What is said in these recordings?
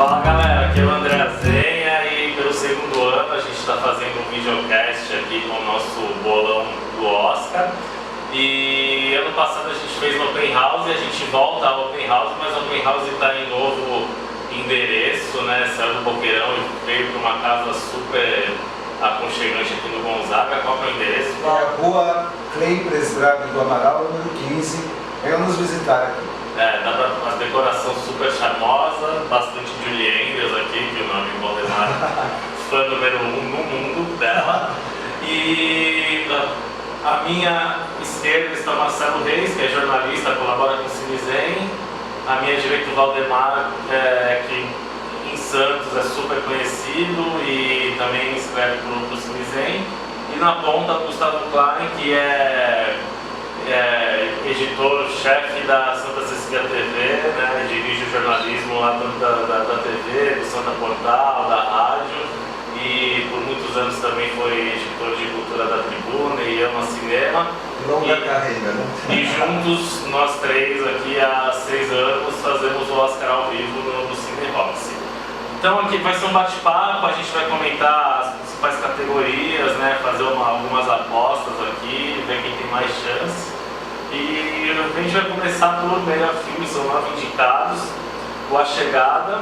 Fala galera, aqui é o André Azenha e pelo segundo ano a gente está fazendo um videocast aqui com o nosso bolão do Oscar. E ano passado a gente fez no Open House e a gente volta ao Open House, mas o Open House está em novo endereço, né? Saiu do Boqueirão e veio para uma casa super aconchegante aqui no Gonzaga. Qual que é o endereço? É a rua Clay Presgrave do Amaral, número 15. Venham nos visitar aqui. Dá pra uma decoração super charmosa, bastante Julie Andrews aqui, que o nome Valdemar fã número 1 no mundo dela. E à minha esquerda está Marcelo Reis, que é jornalista, colabora com o Cinezen. À minha direita o Valdemar, que em Santos é super conhecido e também escreve para o Cinezen. E na ponta o Gustavo Klein, que é editor-chefe da Santa Cecília TV, né? Dirige o jornalismo lá da TV, do Santa Portal, da rádio, e por muitos anos também foi editor de cultura da Tribuna e ama cinema. Longa carreira, né? E juntos, nós três aqui há 6 anos, fazemos o Oscar ao vivo no Cine Roxy. Então aqui vai ser um bate-papo, a gente vai comentar as principais categorias, né? Fazer algumas apostas aqui, ver quem tem mais chance. E a gente vai começar pelo melhor filme, são 9 indicados: o A Chegada,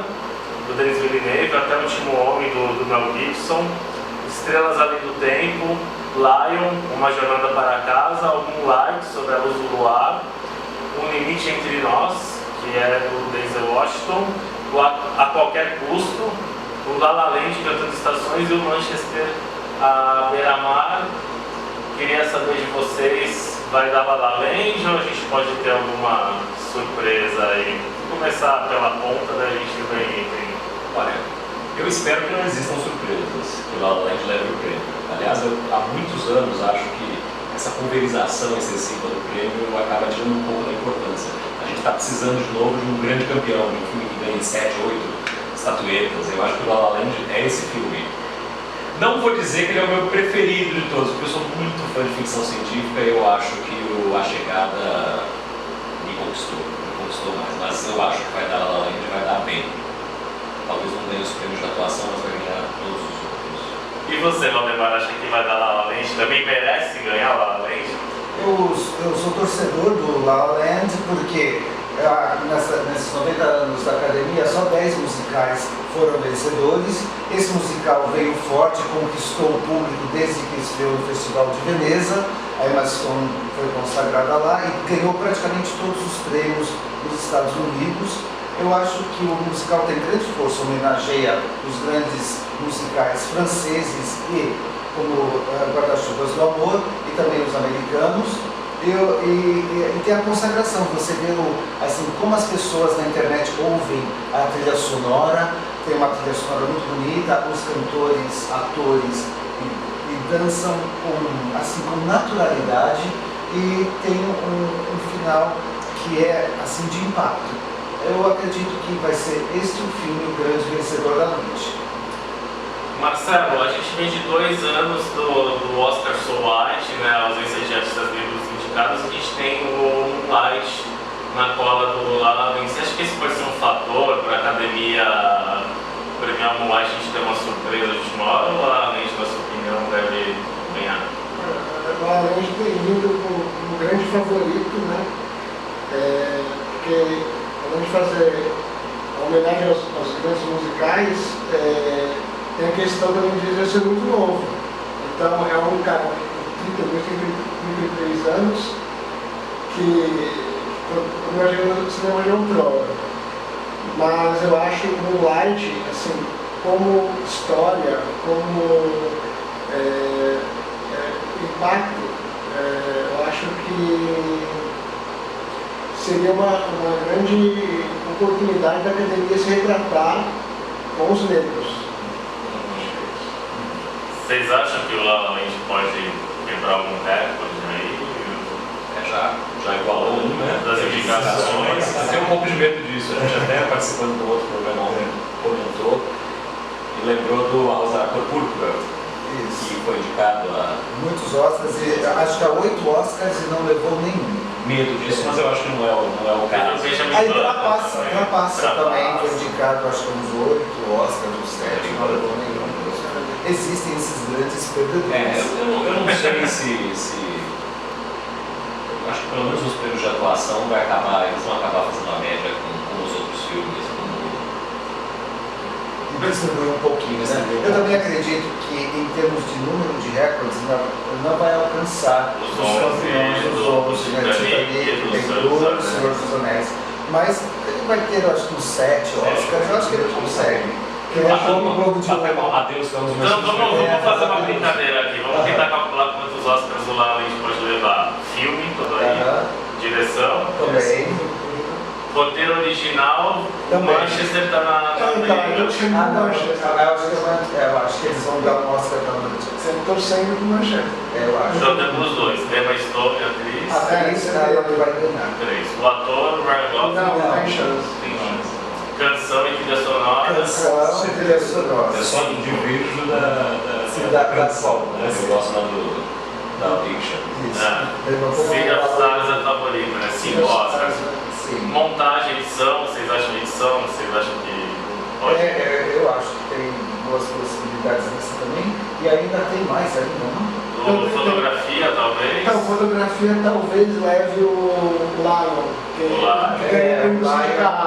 do Denis Villeneuve, Até o Último Homem, do Mel Gibson, Estrelas Além do Tempo, Lion, Uma Jornada para Casa, Algum Like, Sobre a Luz do Luar, Um Limite Entre Nós, que é do Denzel Washington, A Qualquer Custo, o La La Land, Cantando Estações, e o Manchester à Beira-Mar. Queria saber de vocês, vai dar La La Land ou a gente pode ter alguma surpresa aí? Vou começar pela ponta, daí a gente vem. Olha, eu espero que não existam surpresas, que o La La Land leve o prêmio. Aliás, eu há muitos anos acho que essa pulverização excessiva do prêmio acaba tirando um pouco da importância. A gente está precisando de novo de um grande campeão, de um filme que ganhe 7, 8 estatuetas. Eu acho que o La La Land é esse filme. Não vou dizer que ele é o meu preferido de todos, porque eu sou muito fã de ficção científica e eu acho que A Chegada me conquistou mais, mas eu acho que vai dar La La Land e vai dar bem. Talvez não ganhe os prêmios de atuação, mas vai ganhar todos os outros. E você, Valdemar, acha que vai dar La La Land? Também merece ganhar La La Land? Eu sou torcedor do La La Land porque nesses 90 anos da academia só 10 musicais foram vencedores. Esse musical veio forte, conquistou o público desde que estreou no Festival de Veneza. A Emma Stone foi consagrada lá e ganhou praticamente todos os prêmios dos Estados Unidos. Eu acho que o musical tem grande força, homenageia os grandes musicais franceses e como Guarda-Chuvas do Amor e também os americanos. E tem a consagração, você vê assim, como as pessoas na internet ouvem a trilha sonora, tem uma trilha sonora muito bonita, os cantores, atores e dançam com naturalidade e tem um final que é assim, de impacto. Eu acredito que vai ser este o filme, o grande vencedor da noite. Marcelo, a gente vem de 2 anos do Oscar So White, né, a ausência de artistas negros indicados. A gente tem o Moonlight na cola do La La Land. Você acha que esse pode ser um fator para a academia premiar o Moonlight? A gente ter uma surpresa de última hora, ou a La La Land, na sua opinião, deve ganhar? A La La Land tem vindo como um grande favorito, né? Porque além de fazer a homenagem aos grandes musicais, tem a questão também de ele ser muito novo. Então é um cara de 33 anos que imagina o cinema de outrora. Mas eu acho o Moonlight, assim, como história, como impacto, eu acho que seria uma grande oportunidade da academia se retratar com os negros. Vocês acham que o La La Land pode quebrar algum recorde aí? Já igualou né? Das indicações. Eu tenho um pouco de medo disso. A gente até participando do outro programa comentou e lembrou do A Rosa da Cor Púrpura, que foi indicado a muitos Oscars, acho que há 8 Oscars e não levou nenhum. medo disso, mas eu acho que não é o caso. Aí Trapaça também foi indicado, acho que uns 8 Oscars, uns 7, não levou nenhum. Existem esses grandes perdedores. Eu não sei se acho que pelo menos nos prêmios de atuação eles vão acabar fazendo uma média com os outros filmes. Distribuir um pouquinho, né? Eu também acredito que em termos de número de recordes não vai alcançar os campeões dos outros, né? Titanic, Ben-Hur, Senhor dos Anéis. Mas ele vai ter, acho que uns 7 Oscars, eu acho que ele consegue. Que é como o Globo de Ouro. Então vamos fazer uma brincadeira aqui. Vamos tentar calcular quantos Oscars o La La Land pode levar. Filme, todo aí. Direção. Também. Roteiro original. Também. Manchester está na Eu acho que eles vão dar um Oscar pra Manchester. Você não torcendo pro Manchester. Eu acho. Então temos os dois. Emma Stone, atriz. A atriz, ela que vai ganhar. 3. O ator, Ryan Gosling. Não, tem chance. Tem chance. Canção e trilha sonora. Canção e trilha sonora. Eu só divirjo da canção, né? Eu gosto lá da Fiction. Trilha sonora é favorita, né? 5 Oscars. Sim. Montagem, edição, vocês acham edição? Vocês acham que pode? Eu acho que tem boas possibilidades nessa também. E ainda tem mais ainda, não? Fotografia, talvez? Então, fotografia talvez leve o Lalo. O Lalo.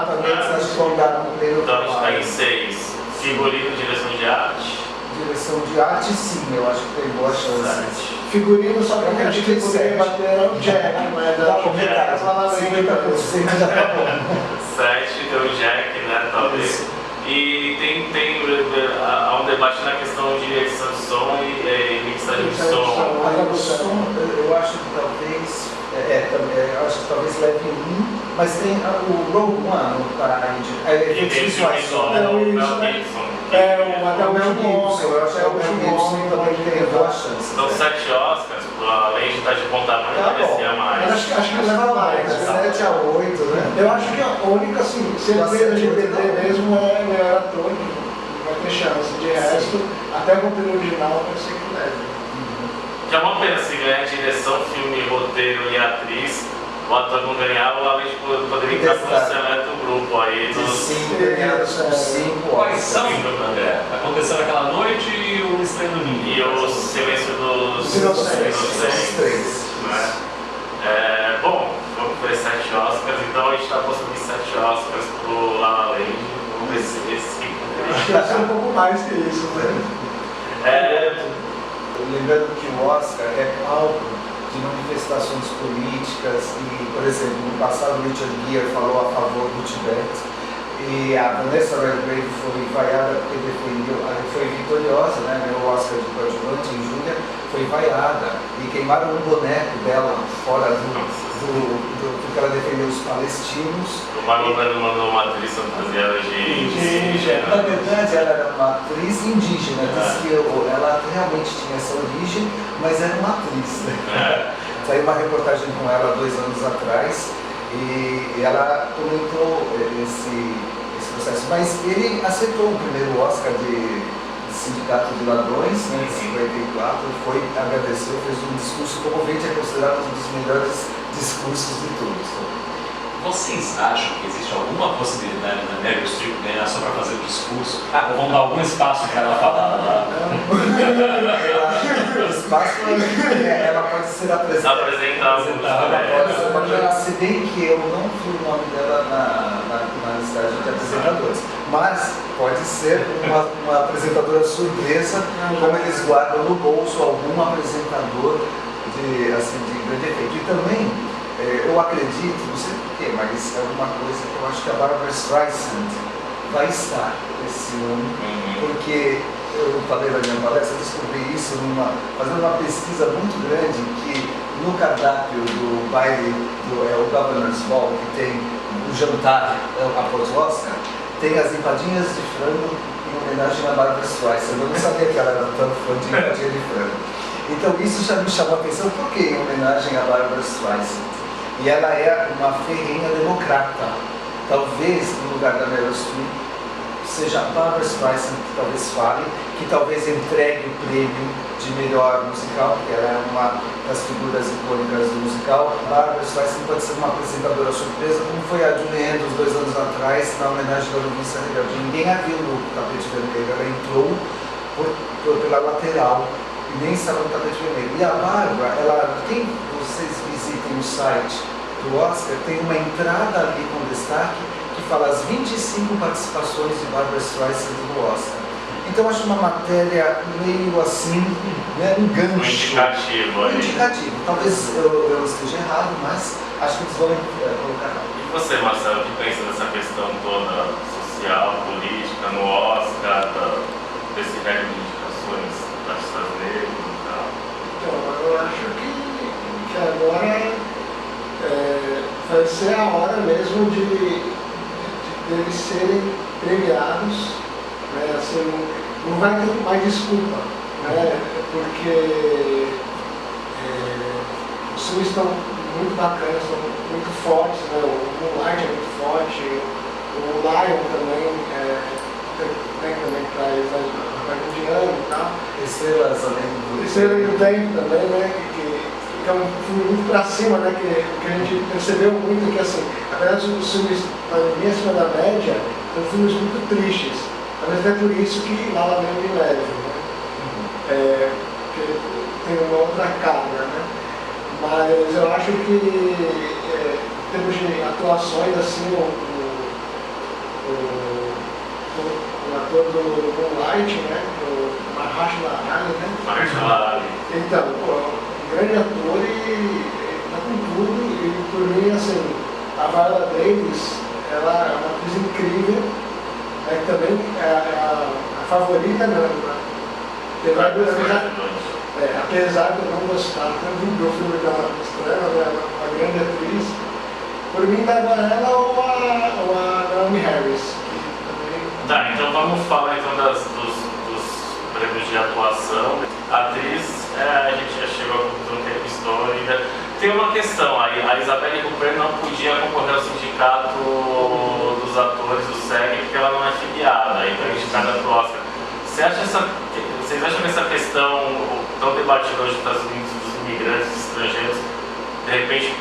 Também vocês escondaram no meio do Então a gente está em trabalho. 6. Figurino, direção de arte. Direção de arte, sim, eu acho que tem boa chance. 7. Figurino, só que Eu a gente acredito que poderia sete. bater era o Jack, mas Dá pra a ver, Fala cara. Lane tá por 50% já tá bom. 7, tem o Jack, né? Talvez. E há um debate na questão de edição de som e mixagem de som. Agora o som, eu acho que talvez, eu acho que talvez leve mas tem o Rogue One, não tá E tem filmes do Mel Gibson. o Mel Gibson, eu acho que o Mel Gibson também tem boa chance. Então 7 Oscars, além de estar de bom tamanho, Tá merecia bom. mais. Acho que leva mais. 7 a 8, né? Eu acho que a única, assim, certeza de perder mesmo é melhor ator, que vai ter chance. De resto, até o roteiro original pode ser que leve. Que é uma pena se ganhar direção, filme, roteiro e atriz. O ator não ganhar, o Alex poderia entrar com um seleto grupo aí De dos 5 ganhados por 5 Quais são, Oscars. André? Aconteceu naquela noite e o Estranho do Ninho. e o Silêncio dos Inocentes. Os 3. né? Bom, vamos ver 7 Oscars, então a gente está apostando em 7 Oscars pro La La Land. Vamos ver se esse Acho que vai ser um pouco mais que isso, né? Lembrando que o Oscar é palco de manifestações políticas e, por exemplo, no passado Richard Gere falou a favor do Tibete e a Vanessa Redgrave foi vaiada porque defendeu, foi vitoriosa, né, ganhou o Oscar de coadjuvante em julho, foi vaiada e queimaram um boneco dela fora porque ela defendeu os palestinos. O Marlon Brando mandou uma atriz fantasiada de Na indígena. verdade, ela era uma atriz indígena, disse que ela realmente tinha essa origem, mas era uma atriz. Né? Saiu uma reportagem com ela 2 anos atrás e ela comentou esse processo. Mas ele aceitou o primeiro Oscar de Sindicato de Ladrões, né, em 54, foi, agradeceu, fez um discurso comovente, é considerado um dos melhores discursos de todos. Vocês acham que existe alguma possibilidade da Meryl Streep ganhar só para fazer o discurso? Ou vão dar algum espaço para ela falar lá? O espaço, ela pode ser apresentada. Ela pode ser uma, se bem que eu não vi o nome dela na listagem de apresentadores, mas pode ser uma apresentadora surpresa, como eles guardam no bolso algum apresentador de grande efeito. E também eu acredito, não sei porquê, mas é uma coisa que eu acho que a Barbra Streisand vai estar esse ano, porque eu falei na minha palestra, eu descobri isso fazendo uma pesquisa muito grande, que no cardápio do baile o Governor's Ball, que tem o jantar após o Oscar, tem as empadinhas de frango em homenagem à Barbra Streisand. Eu não sabia que ela era tão fã de empadinha de frango. Então isso já me chamou a atenção, por que em homenagem à Barbra Streisand? E ela é uma ferrenha democrata. Talvez, no lugar da Meryl Streep, seja a Barbra Streisand que talvez fale, que que talvez entregue o prêmio de melhor musical, porque ela é uma das figuras icônicas do musical. Barbra Streisand pode ser uma apresentadora surpresa, como foi a Julie Andrews 2 anos atrás, na homenagem da Luísa Rebelde. Ninguém a viu no tapete vermelho, ela entrou pela lateral e nem estava no tapete vermelho. E a Barbra, quem vocês visitem o site do Oscar, tem uma entrada ali com destaque que fala as 25 participações de Barbra Streisand no Oscar. Então acho uma matéria meio assim, né, um gancho. Um indicativo Um aí. indicativo. Talvez eu esteja errado, mas acho que eles vão colocar. E você, Marcelo, o que pensa dessa questão toda social, política, no Oscar, desse recorde de indicações para artistas negros e tal? Então, eu acho que agora vai ser a hora mesmo de eles serem premiados, né? Assim, não vai ter mais desculpa, né? Porque os filmes estão muito bacanas, estão muito fortes, né? O Moonlight é muito forte, o Lion também traz a indiana e tal. Estrelas além do Estrela do Tempo também, né? Que é um filme muito pra cima, né? Que a gente percebeu muito que, assim, apesar dos filmes bem acima da média, são filmes muito tristes. Talvez é por isso que La La Land me leve, né? Porque tem uma outra carga, né? Mas eu acho que, em termos de atuações, assim, o ator do Moonlight, né? O Mahershala Ali, né? Mahershala Ali. Então, grande ator e tá com tudo, e por mim, assim, a Viola Davis, ela é uma atriz incrível, também é a favorita, né? Apesar de eu não gostar tanto do filme da Estrela, né? Uma grande atriz, por mim dava ela ou a Naomi Harris. Tá, então vamos falar então dos prêmios de atuação. A atriz, a gente já chegou à conclusão que é histórica. Tem uma questão aí, a Isabelle Huppert não podia concorrer ao sindicato dos atores do SEG porque ela não é filiada, então é indicada para o Oscar. Vocês acham que essa questão tão debatida hoje nos Estados Unidos dos imigrantes estrangeiros, de repente,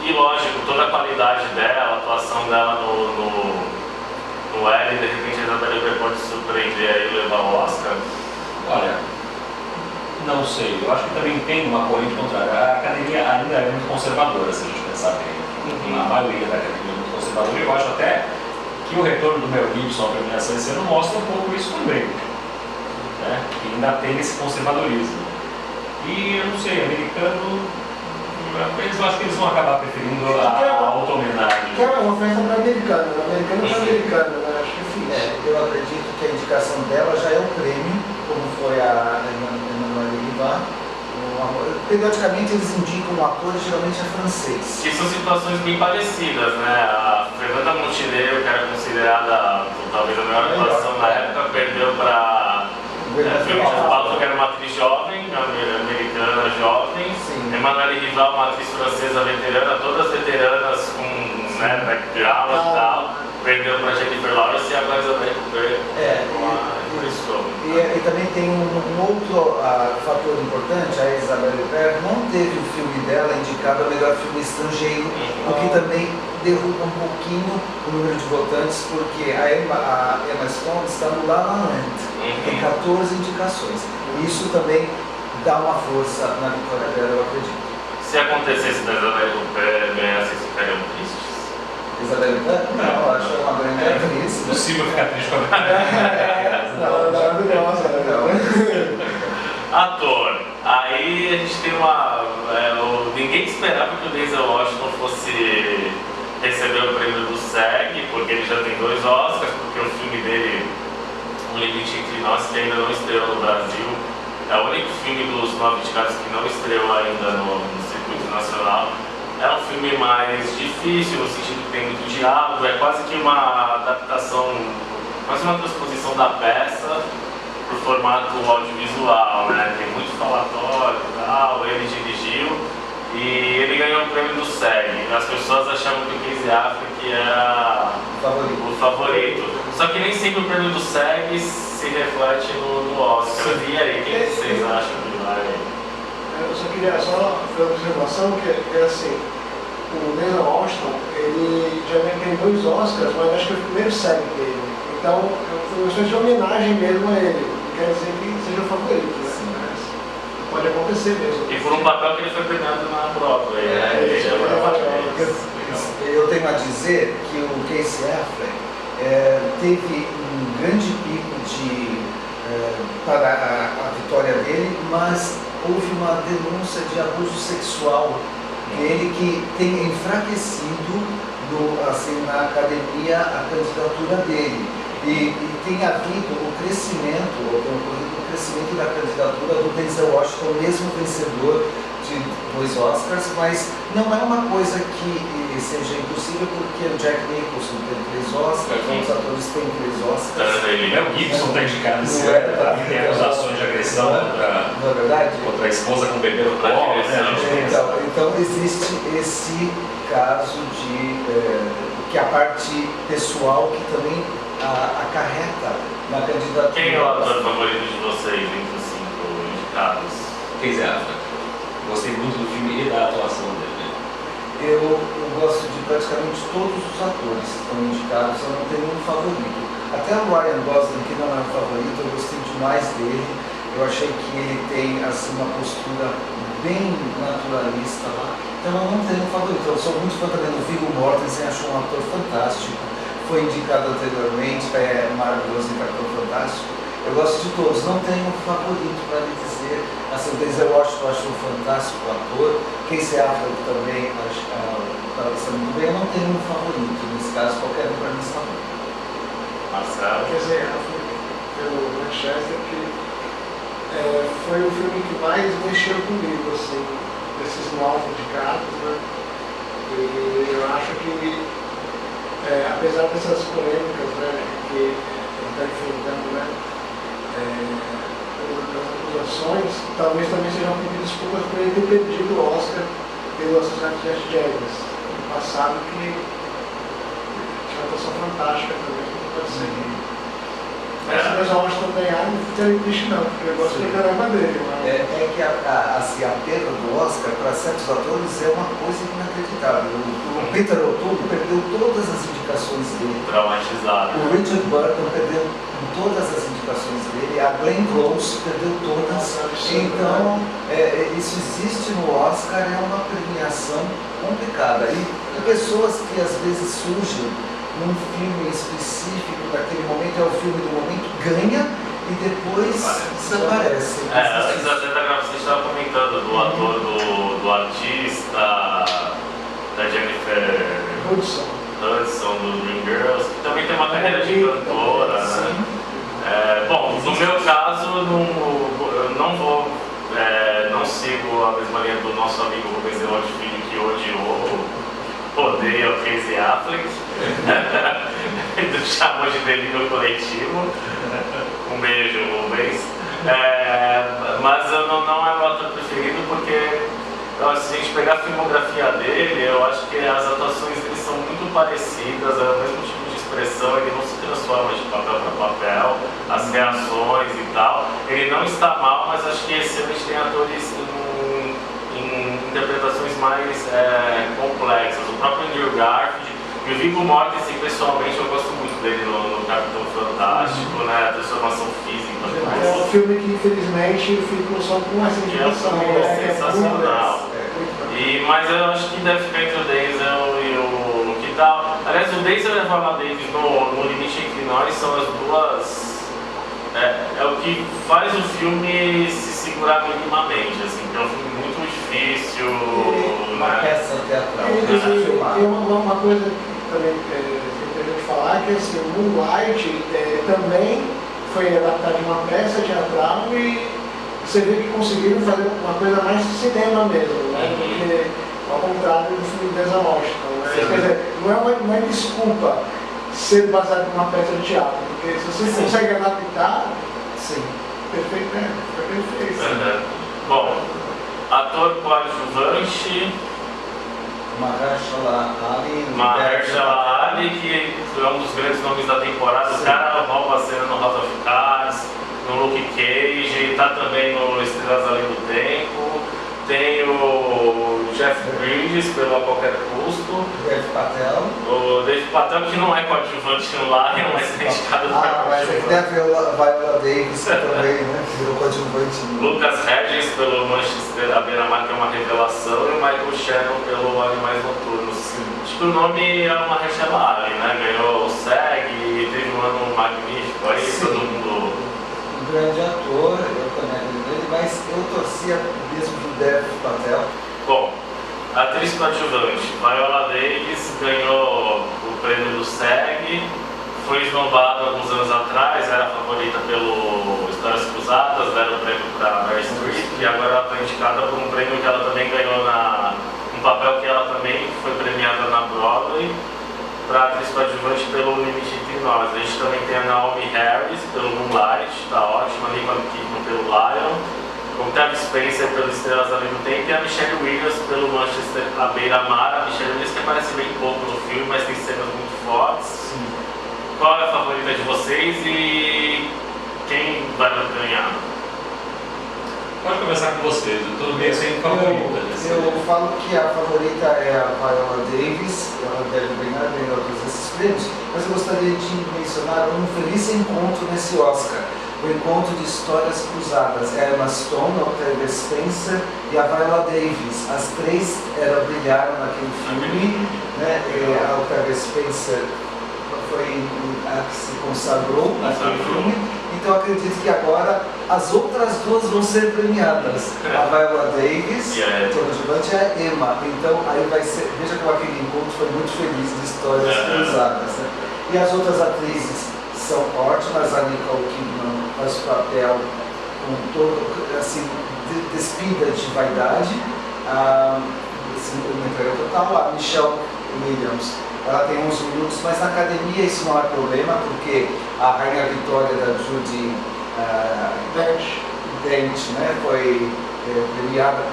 e lógico, toda a qualidade dela, a atuação dela no L, de repente a Isabelle Huppert pode surpreender aí e levar o Oscar? Olha, não sei, eu acho que também tem uma corrente contrária. A academia ainda é muito conservadora, se a gente pensar bem. A maioria da academia é muito conservadora, e eu acho até que o retorno do Mel Gibson à premiação esse ano mostra um pouco isso também, né? Que ainda tem esse conservadorismo. E eu não sei, americano, eu acho que eles vão acabar preferindo a auto-homenagem. Que é uma festa para americano, americano para americano, né? Acho difícil. eu acredito que a indicação dela já é um prêmio, como foi a Emmanuelle Riva. Periodicamente eles indicam um ator, geralmente é francês. Que são situações bem parecidas, né? A Fernanda Montenegro, que era considerada talvez a melhor atuação na época, perdeu para filme de Paulo, que era uma atriz jovem, americana jovem. Emmanuelle Riva, uma atriz francesa veterana, todas veteranas com background e tal. Perdeu para Jennifer Lawrence e agora Isabelle Huppert. E também tem um outro fator importante, a Isabelle Huppert não teve o filme dela indicado a melhor filme estrangeiro, o que também derruba um pouquinho o número de votantes, porque a Emma Stone está no La La Land, tem 14 indicações. Isso também dá uma força na vitória dela, eu acredito. Se acontecesse da Isabelle Huppert ganhar, vocês ficariam tristes? Isabelle Huppert? Não, acho uma grande atriz. É possível ficar triste com a Maravilhosa, Ator. Aí a gente tem ninguém esperava que o Denzel Washington fosse receber o prêmio do SEG, porque ele já tem 2 Oscars, porque o filme dele, Um Limite Entre Nós, que ainda não estreou no Brasil, é o único filme dos 9 indicados que não estreou ainda no circuito nacional. É um filme mais difícil, no sentido que tem muito diálogo, é quase que uma adaptação, quase uma transposição da peça para o formato audiovisual, né? Tem muito falatório e tal, ele dirigiu e ele ganhou o prêmio do SEG. As pessoas achavam que o Casey Affleck era o favorito. Só que nem sempre o prêmio do SEG se se reflete no Oscar. E aí, o que vocês acham que vai? Eu só queria fazer uma observação que é assim, o Denzel Washington, ele já tem 2 Oscars, mas acho que foi o primeiro série dele. Então, foi uma espécie de homenagem mesmo a ele. Não quer dizer que seja o favorito, né? Mas pode acontecer mesmo. E por um papel que ele foi premiado na Broadway. Eu tenho a dizer que o Casey Affleck teve um grande pico para a vitória dele, mas houve uma denúncia de abuso sexual dele que tem enfraquecido na academia a candidatura dele. E tem havido o crescimento da candidatura do Denzel Washington, mesmo vencedor de 2 Oscars, mas não é uma coisa que seja impossível, porque o Jack Nicholson tem 3 Oscars, os atores têm 3 Oscars. O Gibson está indicado esse ano, tem acusações de agressão contra a esposa com o bebê no colo, né? Então existe esse caso que a parte pessoal que também acarreta na candidatura. Quem é o ator favorito de vocês entre os 5 indicados? Casey Affleck. Gostei muito do filme e da atuação dele. Eu gosto de praticamente todos os atores que estão indicados, eu não tenho um favorito. Até o Ryan Gosling, que não é um favorito, eu gostei demais dele. Eu achei que ele tem assim, uma postura bem naturalista lá. Então eu não tenho um favorito. Eu sou muito fã também do Viggo Mortensen, acho um ator fantástico. Foi indicado anteriormente, é maravilhoso, Ator Fantástico. Eu gosto de todos, não tenho um favorito para lhe dizer. Assim, o Denzel Washington acho um fantástico ator, Casey Affleck também está muito bem. Eu não tenho um favorito, nesse caso, qualquer um para mim está bom. Marcelo? Casey Affleck, pelo Manchester, que foi o filme que mais mexeu comigo, assim, desses 9 indicados, né? E eu acho que, apesar dessas polêmicas, né, que ele está enfrentando, né, as acusações, talvez também sejam pedidas desculpas por ele ter perdido o Oscar pelo assassinato de Jesse James no passado, que tinha uma atuação fantástica também, que pode ser. Mas se nós vamos ganhar, não ficaria triste não, porque eu gosto de caramba dele. É que a perda do Oscar para certos atores é uma coisa inacreditável. O Peter O'Toole perdeu todas as indicações dele. Traumatizado. O Richard Burton perdeu todas as indicações dele. A Glenn Close perdeu todas. Então, isso existe no Oscar, é uma premiação complicada. E pessoas que às vezes surgem num filme específico daquele momento, é o filme do momento, ganha e depois desaparece. Antes até da você estava comentando do ator, do artista, da Jennifer Hudson, do Dreamgirls, que também tem uma carreira de cantora, né? Bom, no meu caso, eu não sigo a mesma linha do nosso amigo Rubens Elote Filho, que odeia o Casey Affleck. Ele chamou de delírio coletivo. Um beijo, Rubens. Mas eu não é meu ator preferido, porque se a gente pegar a filmografia dele, eu acho que as atuações dele são muito parecidas, é o mesmo tipo de expressão, ele não se transforma de papel para papel, as reações e tal. Ele não está mal, mas acho que esse ano a gente tem atores em interpretações mais complexas. O próprio Andrew Garfield e o Viggo Mortensen, pessoalmente, eu gosto muito dele no Capitão Fantástico, né? A transformação física. É um filme que, infelizmente, ficou só com essa indicação. É sensacional. Mas eu acho que deve ficar entre o Denzel e o que tal. Aliás, o Denzel e a Viola Davis no Limite Entre Nós são as duas. É o que faz o filme se segurar minimamente, assim, que é um filme muito difícil. Uma peça teatral. E uma coisa que também tem que falar, que assim, o Moonlight também foi adaptado de uma peça teatral e você vê que conseguiram fazer uma coisa mais cinema mesmo, né? Porque, ao contrário do filme Denzel Washington, né? Quer dizer, não é desculpa ser baseado numa peça de teatro, porque se você consegue adaptar, sim, perfeito, né? Fica perfeito. Bom, ator coadjuvante. Mahershala Ali, ali que é um dos grandes nomes da temporada, o cara rouba a cena no House of Cards, no Luke Cage, tá também no Estrelas Além do Tempo. Tem o Jeff Bridges, pelo A Qualquer Custo. Dev Patel. O Dave Patel, que não é coadjuvante no Lion, mas tem indicado para mas aqui tem a Viola Davis também, né? Que virou coadjuvante. Lucas Hedges pelo Manchester à beira-mar, que é uma revelação, e o Michael Shannon pelo Animais Noturnos. Acho que o nome é uma rechelada, né? Ganhou o SEG, teve um ano magnífico, aí todo mundo... Um grande ator, eu também lembro dele, mas eu torcia mesmo do Dev Patel. Bom, a atriz coadjuvante, Viola Davis, ganhou o prêmio do SEG, foi esnobada alguns anos atrás, era favorita pelo Histórias Cruzadas, deram o prêmio para Meryl Streep, e agora ela está indicada por um prêmio que ela também ganhou um papel que ela também foi premiada na Broadway, para atriz coadjuvante pelo Limite Entre Nós. A gente também tem a Naomi Harris pelo Moonlight, tá ótima, a Nicole Kidman pelo Lion, o Octavia Spencer pelo Estrelas Além do Tempo e a Michelle Williams pelo Manchester à beira-mar. A Michelle Williams que aparece bem pouco no filme, mas tem cenas muito fortes. Sim. Qual é a favorita de vocês e quem vai ganhar? Pode começar com vocês, eu estou meio sem favorita. Eu falo que a favorita é a Viola Davis, ela deve ganhar todos esses prêmios, mas eu gostaria de mencionar um feliz encontro nesse Oscar. O encontro de histórias cruzadas. A Emma Stone, a Octavia Spencer e a Viola Davis. As três brilharam naquele filme, né? A Octavia Spencer foi a que se consagrou naquele filme. Então acredito que agora as outras duas vão ser premiadas. A Viola Davis, coadjuvante, e a Emma. Então aí vai ser, veja como aquele encontro foi muito feliz de histórias cruzadas. Né? E as outras atrizes são ótimas, a Nicole Kidman faz o papel com todo, assim, despida de vaidade, uma entrega total. A Michelle Williams, ela tem uns minutos, mas na academia isso não é problema, porque a Rainha Vitória da Judy Dench, né, foi premiada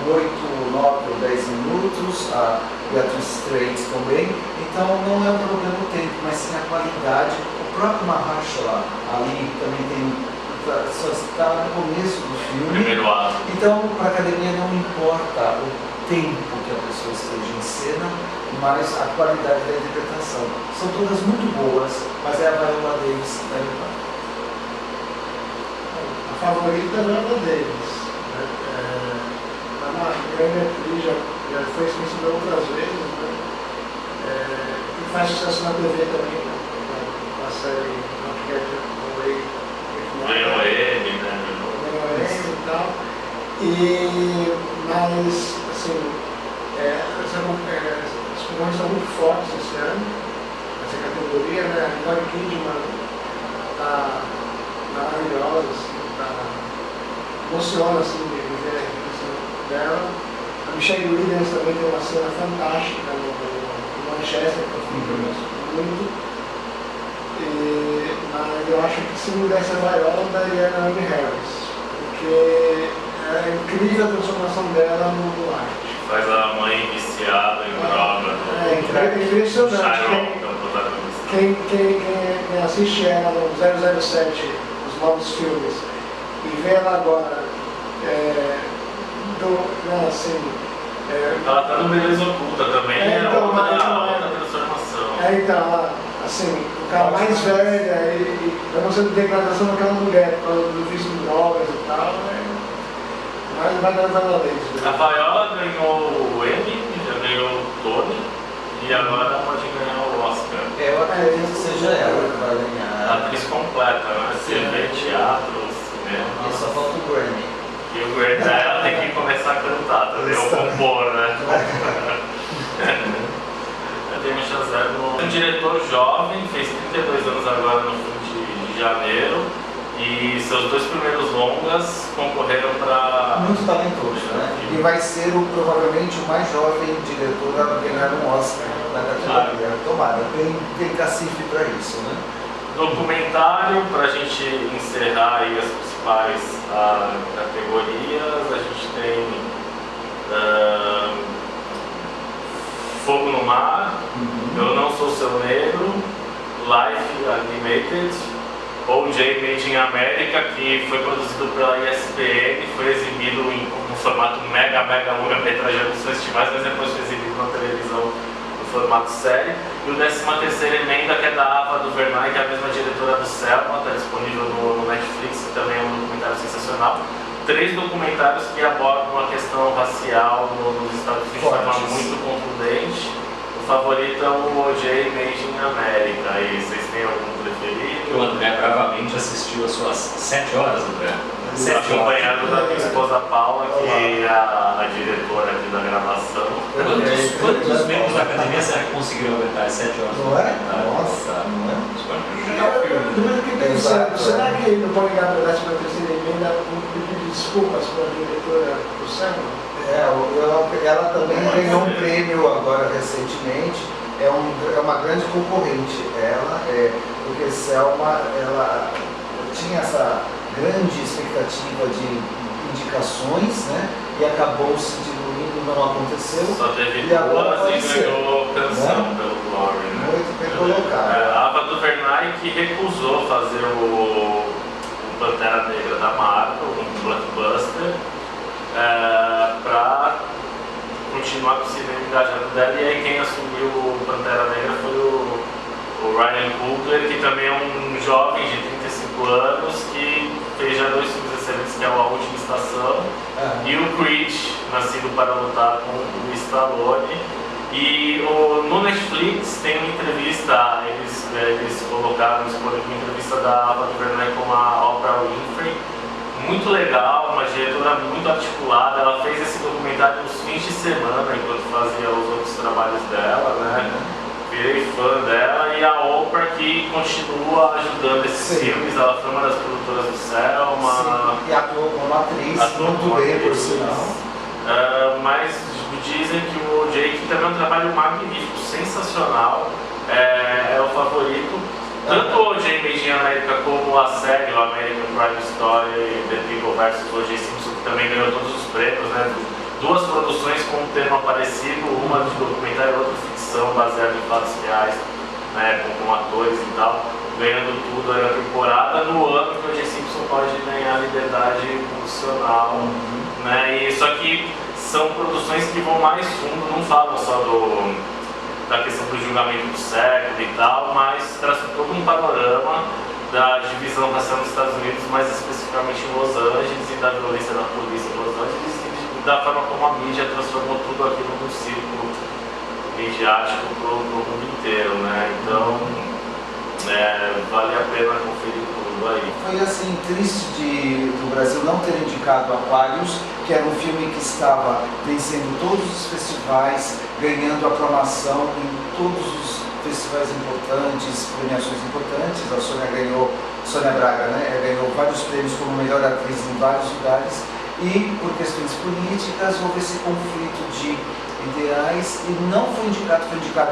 com 8, 9 ou 10 minutos, a Beatrice Straight também, então não é um problema o tempo, mas sim a qualidade. O próprio Mahershala ali também só está no começo do filme, Primeiro ato. Então para a academia não importa o tempo que a pessoa esteja em cena, mas a qualidade da interpretação. São todas muito boas, mas é a Viola Davis que está levar. A favorita é a Viola Davis. Né? É uma grande atriz, já foi esquecida outras vezes, né? E faz sucesso na TV também, né? A série Not Get Away with Ganhou Murder. ele, né? Ganhou ele e tal. Mas, assim, as concorrentes estão muito fortes esse ano, nessa categoria, né? A Nicole Kidman está maravilhosa, assim, emociona assim, de ver a representação dela. A Michelle Williams também tem uma cena fantástica no Manchester, que eu muito. Mas eu acho que se não desse a Viola, daria a Naomi Harris, porque é incrível a transformação dela no arte. Faz a mãe viciada em droga. É impressionante. Quem assiste ela no 007, os novos filmes, e vê ela agora, ela tá no Beleza Oculta também, outra transformação. Então, assim, o cara mais velha e vai mostrando degradação daquela mulher, por causa do vício de drogas e tal, mas vai dar Viola Davis. A Viola ganhou o Emmy, já ganhou o Tony, e agora pode ganhar o Oscar. Eu acredito que seja ela que vai ganhar. A atriz completa, né? TV, teatro, cinema. E só falta o Grammy. E o Grammy, ela tem que começar a cantar também, ou compor, né? Eu tenho uma chance um diretor jovem, fez 32 anos agora no fim de janeiro, e seus dois primeiros longas concorreram para... Muito talentoso, né? E vai ser provavelmente o mais jovem diretor a ganhar um Oscar na categoria. Tomara, tem cacife para isso, né? Documentário, para a gente encerrar aí as principais categorias, a gente tem Fogo no Mar, Eu Não Sou Seu Negro, Life Animated, OJ Made in America, que foi produzido pela ESPN, foi exibido em um formato mega longa metragem dos festivais, mas depois foi exibido na televisão no formato série. E o 13ª Emenda, que é da Ava DuVernay, que é a mesma diretora do Selma, está disponível no Netflix, que também é um documentário sensacional. 3 documentários que abordam a questão racial nos Estados Unidos de forma muito contundente. O favorito é o OJ Made in America. E vocês têm algum preferido? O André bravamente assistiu as suas 7 horas, André. Acompanhado da minha esposa Paula, que é a diretora aqui da gravação. Quantos membros da academia será que conseguiram aguentar as 7 horas? Não é? Nossa, não é? Isso pode prejudicar o filme. Eu fiquei pensando, será que no Poligrafo da 13ª Emenda um pedido de desculpas para a diretora do Selma? Ela também ganhou um prêmio agora recentemente. É uma grande concorrente. Porque Selma, ela tinha essa grande expectativa de indicações, né? E acabou se diluindo, não aconteceu. Só teve E agora duas e pode ser, ganhou canção, né? pelo Glory, né? Muito bem colocado. A Ava DuVernay, que recusou fazer o Pantera Negra da Marvel, um blockbuster, para continuar com o cinema engajado dela. E aí quem assumiu o Pantera Negra foi o Ryan Coogler, que também é um jovem de 35 anos que fez já 2 filmes excelentes, que é A Última Estação e o Creed, Nascido para Lutar, com o Stallone. E no Netflix tem uma entrevista, eles colocaram uma entrevista da Ava DuVernay com a Oprah Winfrey, muito legal, uma diretora muito articulada. Ela fez esse documentário nos fins de semana, enquanto fazia os outros trabalhos dela, né? Virei fã dela. E a Oprah, que continua ajudando esses filmes. Ela foi uma das produtoras do Selma. E atuou como atriz, muito bem, por sinal. Mas dizem que o Jake também é um trabalho magnífico, sensacional, é o favorito. Tanto o OJ Made in America como a série, o American Crime Story, The People vs. O.J. Simpson, que também ganhou todos os prêmios, né? 2 produções com um tema parecido, uma de documentário e outra ficção, baseada em fatos reais, né? Com atores e tal, ganhando tudo aí na temporada, no ano que o O.J. Simpson pode ganhar liberdade funcional, né? E só que são produções que vão mais fundo, não falam só da questão do julgamento do século e tal, mas traz todo um panorama da divisão racial nos Estados Unidos, mais especificamente em Los Angeles, e da violência da polícia em Los Angeles, e da forma como a mídia transformou tudo aquilo num círculo midiático para o mundo inteiro, né? Então, vale a pena conferir tudo aí. Foi assim, triste do Brasil não ter indicado Aquarius, que era um filme que estava vencendo todos os festivais, ganhando aclamação em todos os festivais importantes, premiações importantes. A Sônia Braga, né? Ganhou vários prêmios como melhor atriz em vários lugares, e por questões políticas houve esse conflito de ideais e não foi indicado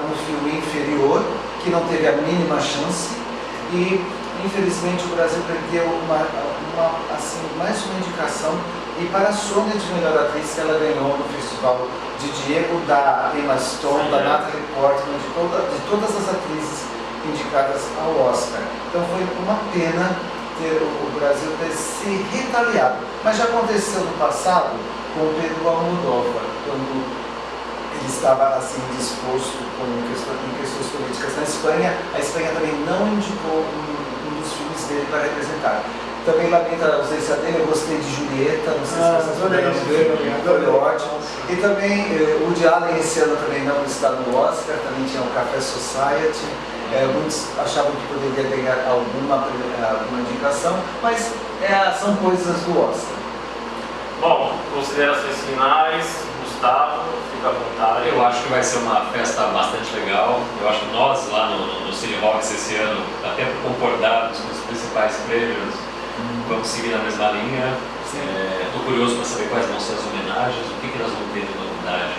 no filme inferior, que não teve a mínima chance. E infelizmente o Brasil perdeu mais uma indicação, e para a Sônia de melhor atriz, que ela ganhou no Festival de Diego, da Emma Stone, da Natalie Portman, de todas as atrizes indicadas ao Oscar. Então foi uma pena ter o Brasil ter se retaliado. Mas já aconteceu no passado com o Pedro Almodóvar, quando ele estava assim disposto em questões políticas na Espanha. A Espanha também não indicou um dos filmes dele para representar. Também lamento a ausência dele. Eu gostei de Julieta, não sei se vocês puderam ver, foi ótimo. E também o Woody Allen esse ano também não está no Oscar, também tinha o Café Society. Muitos achavam que poderia ganhar alguma indicação, mas são coisas do Oscar. Bom, considerações finais. Gustavo, fica à vontade. Eu acho que vai ser uma festa bastante legal. Eu acho que nós lá no Cine Rocks esse ano, até por concordarmos com os principais prêmios, vamos seguir na mesma linha. Estou curioso para saber quais vão ser as homenagens, o que nós vamos ter de novidade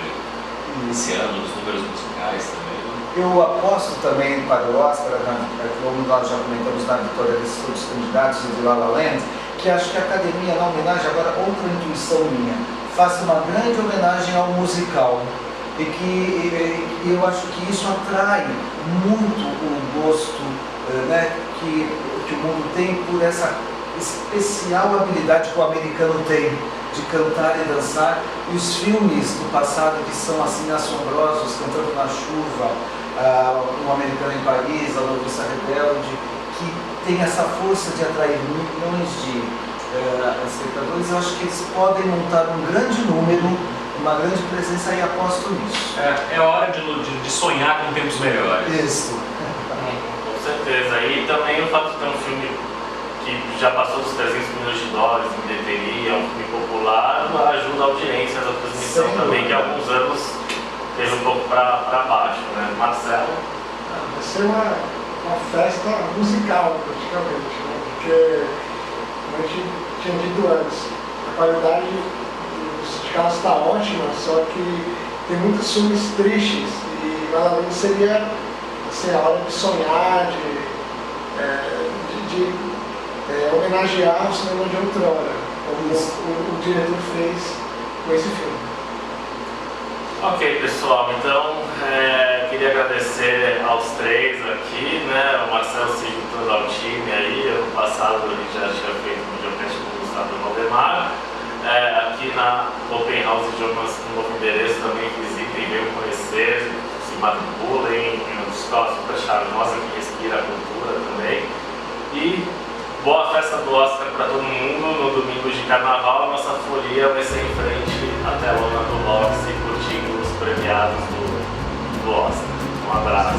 esse ano, nos números musicais também. Eu aposto também para o Oscar, como nós já comentamos na vitória desses todos os candidatos de La La Land, que acho que a Academia, na homenagem, agora outra intuição minha, faça uma grande homenagem ao musical, e eu acho que isso atrai muito o gosto, né, que o mundo tem por essa especial habilidade que o americano tem de cantar e dançar, e os filmes do passado que são assim assombrosos, Cantando na Chuva, Um Americano em Paris, A Noviça Rebelde, que tem essa força de atrair milhões de espectadores. Eu acho que eles podem montar um grande número, uma grande presença, e aposto nisso. É hora de sonhar com tempos melhores. Isso. Com certeza. E também o fato de ter um filme que já passou dos 300 milhões de dólares em bilheteria, um filme popular, ajuda a audiência da transmissão também, que há alguns anos teve um pouco para baixo, né? Marcelo? Vai ser uma festa musical, praticamente, né? Porque, como a gente tinha dito antes, a qualidade dos casos está ótima, só que tem muitos filmes tristes, e La La Land seria assim, a hora de sonhar, de homenagear o cinema de outrora, como o diretor fez com esse filme. Ok, pessoal, então queria agradecer aos três aqui, né? O Marcelo se juntando ao time aí. Ano passado a gente já tinha feito um videocast com o Gustavo Valdemar. Aqui na Open House Idiomas, um novo endereço, também visitem, venham conhecer, se matriculem, uma escola super charmosa que respira a cultura também. E boa festa do Oscar para todo mundo no domingo de carnaval. A nossa folia vai ser em frente até a lona do boxe, curtindo os premiados do Oscar. Um abraço.